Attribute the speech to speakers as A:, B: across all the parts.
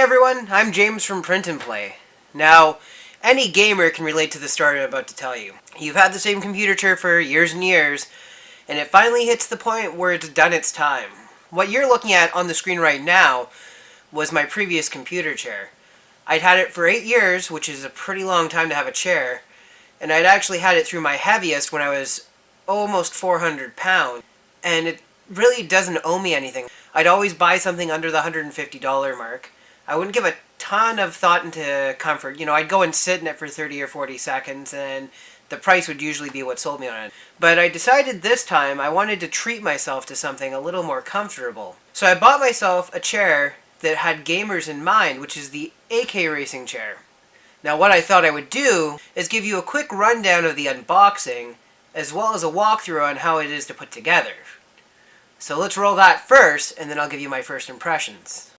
A: everyone, I'm James from Print and Play. Now, any gamer can relate to the story I'm about to tell you. You've had the same computer chair for years and years, and it finally hits the point where it's done its time. What you're looking at on the screen right now was my previous computer chair. I'd had it for 8 years, which is a pretty long time to have a chair, and I'd actually had it through my heaviest when I was almost 400 pounds, and it really doesn't owe me anything. I'd always buy something under the $150 mark. I wouldn't give a ton of thought into comfort. I'd go and sit in it for 30 or 40 seconds, and the price would usually be what sold me on it. But I decided this time I wanted to treat myself to something a little more comfortable. So I bought myself a chair that had gamers in mind, which is the AKRacing Chair. Now what I thought I would do is give you a quick rundown of the unboxing, as well as a walkthrough on how it is to put together. So let's roll that first, and then I'll give you my first impressions.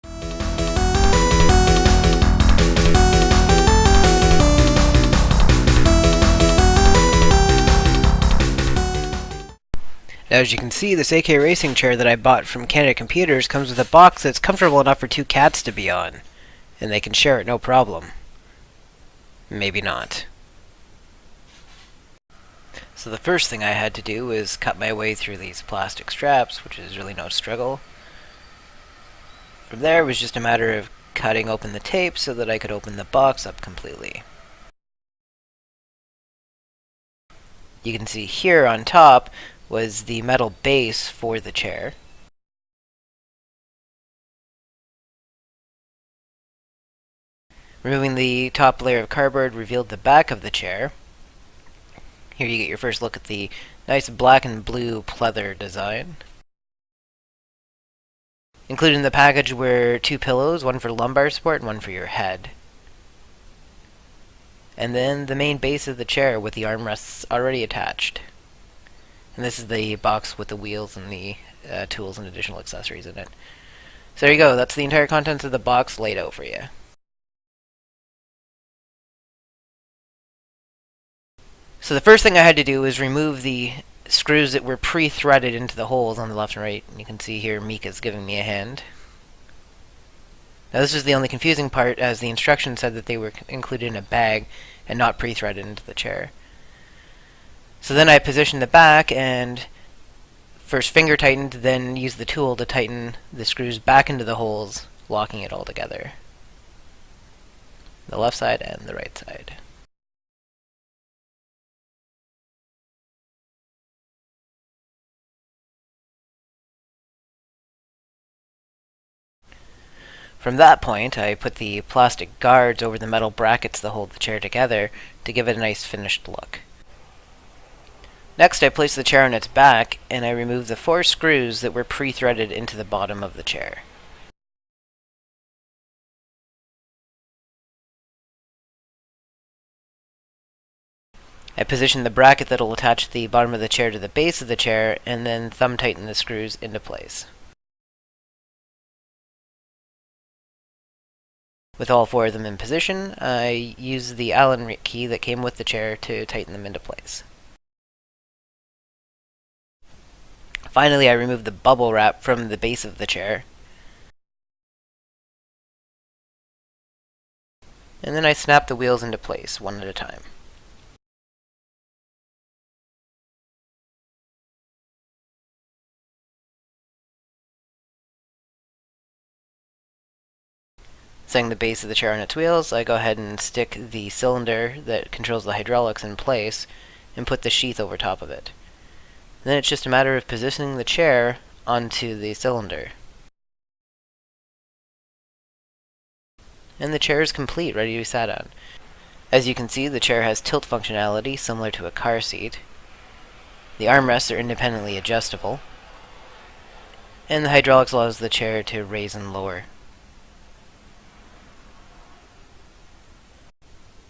A: Now, as you can see, this AKRacing chair that I bought from Canada Computers comes with a box that's comfortable enough for 2 cats to be on. And they can share it no problem. Maybe not. So the first thing I had to do was cut my way through these plastic straps, which is really no struggle. From there, it was just a matter of cutting open the tape so that I could open the box up completely. You can see here on top was the metal base for the chair. Removing the top layer of cardboard revealed the back of the chair. Here you get your first look at the nice black and blue pleather design. Included in the package were 2 pillows, one for lumbar support and one for your head. And then the main base of the chair with the armrests already attached. And this is the box with the wheels and the tools and additional accessories in it. So there you go, that's the entire contents of the box laid out for you. So the first thing I had to do was remove the screws that were pre-threaded into the holes on the left and right. And you can see here Mika's giving me a hand. Now this was the only confusing part, as the instructions said that they were included in a bag and not pre-threaded into the chair. So then I positioned the back and first finger tightened, then used the tool to tighten the screws back into the holes, locking it all together. The left side and the right side. From that point, I put the plastic guards over the metal brackets that hold the chair together to give it a nice finished look. Next, I placed the chair on its back, and I removed the 4 screws that were pre-threaded into the bottom of the chair. I positioned the bracket that will attach the bottom of the chair to the base of the chair, and then thumb tightened the screws into place. With all 4 of them in position, I used the Allen key that came with the chair to tighten them into place. Finally, I removed the bubble wrap from the base of the chair. And then I snapped the wheels into place, one at a time. Setting the base of the chair on its wheels, I go ahead and stick the cylinder that controls the hydraulics in place and put the sheath over top of it. Then it's just a matter of positioning the chair onto the cylinder. And the chair is complete, ready to be sat on. As you can see, the chair has tilt functionality similar to a car seat. The armrests are independently adjustable. And the hydraulics allows the chair to raise and lower.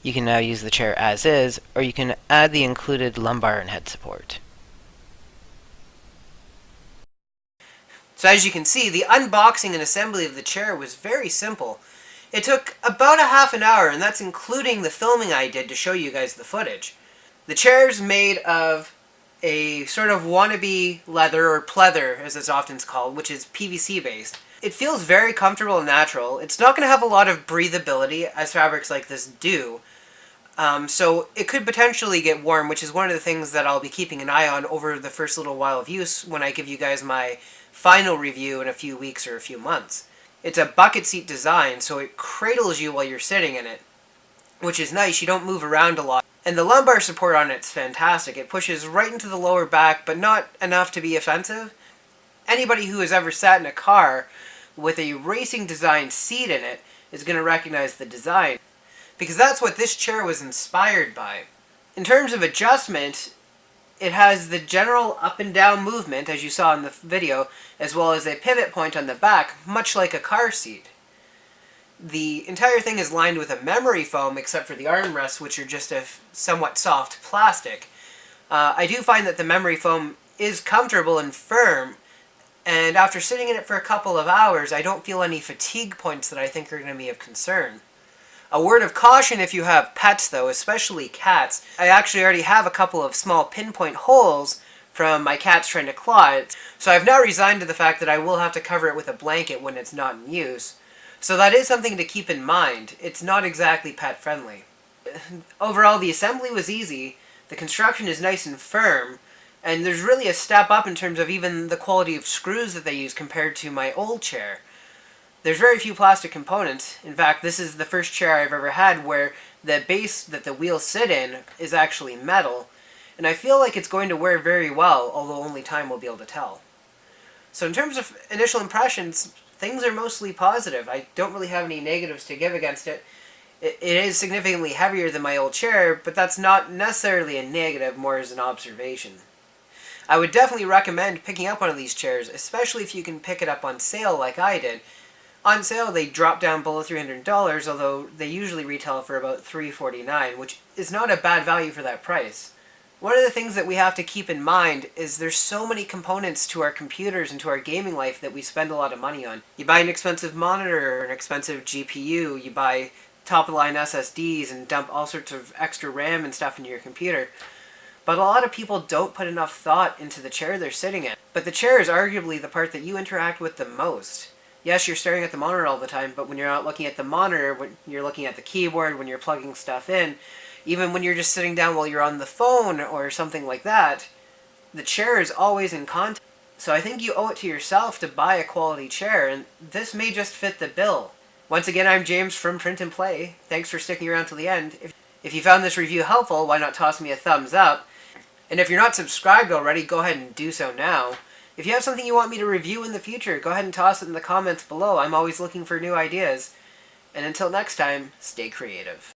A: You can now use the chair as is, or you can add the included lumbar and head support. So as you can see, the unboxing and assembly of the chair was very simple. It took about a half an hour, and that's including the filming I did to show you guys the footage. The chair's made of a sort of wannabe leather, or pleather as it's often called, which is PVC based. It feels very comfortable and natural. It's not going to have a lot of breathability, as fabrics like this do. So it could potentially get warm, which is one of the things that I'll be keeping an eye on over the first little while of use when I give you guys my final review in a few weeks or a few months. It's a bucket seat design, so it cradles you while you're sitting in it, which is nice. You don't move around a lot. And the lumbar support on it's fantastic. It pushes right into the lower back, but not enough to be offensive. Anybody who has ever sat in a car with a racing design seat in it is going to recognize the design, because that's what this chair was inspired by. In terms of adjustment, it has the general up and down movement, as you saw in the video, as well as a pivot point on the back, much like a car seat. The entire thing is lined with a memory foam, except for the armrests, which are just a somewhat soft plastic. I do find that the memory foam is comfortable and firm, and after sitting in it for a couple of hours, I don't feel any fatigue points that I think are going to be of concern. A word of caution if you have pets, though, especially cats. I actually already have a couple of small pinpoint holes from my cats trying to claw it, so I've now resigned to the fact that I will have to cover it with a blanket when it's not in use. So that is something to keep in mind. It's not exactly pet-friendly. Overall, the assembly was easy, the construction is nice and firm, and there's really a step up in terms of even the quality of screws that they use compared to my old chair. There's very few plastic components. In fact, this is the first chair I've ever had where the base that the wheels sit in is actually metal, and I feel like it's going to wear very well, although only time will be able to tell. So in terms of initial impressions, things are mostly positive. I don't really have any negatives to give against it. It is significantly heavier than my old chair, but that's not necessarily a negative, more as an observation. I would definitely recommend picking up one of these chairs, especially if you can pick it up on sale like I did. On sale, they drop down below $300, although they usually retail for about $349, which is not a bad value for that price. One of the things that we have to keep in mind is there's so many components to our computers and to our gaming life that we spend a lot of money on. You buy an expensive monitor or an expensive GPU, you buy top-of-the-line SSDs and dump all sorts of extra RAM and stuff into your computer. But a lot of people don't put enough thought into the chair they're sitting in. But the chair is arguably the part that you interact with the most. Yes, you're staring at the monitor all the time, but when you're not looking at the monitor, when you're looking at the keyboard, when you're plugging stuff in, even when you're just sitting down while you're on the phone or something like that, the chair is always in contact. So I think you owe it to yourself to buy a quality chair, and this may just fit the bill. Once again, I'm James from Print and Play. Thanks for sticking around till the end. If you found this review helpful, why not toss me a thumbs up? And if you're not subscribed already, go ahead and do so now. If you have something you want me to review in the future, go ahead and toss it in the comments below. I'm always looking for new ideas. And until next time, stay creative.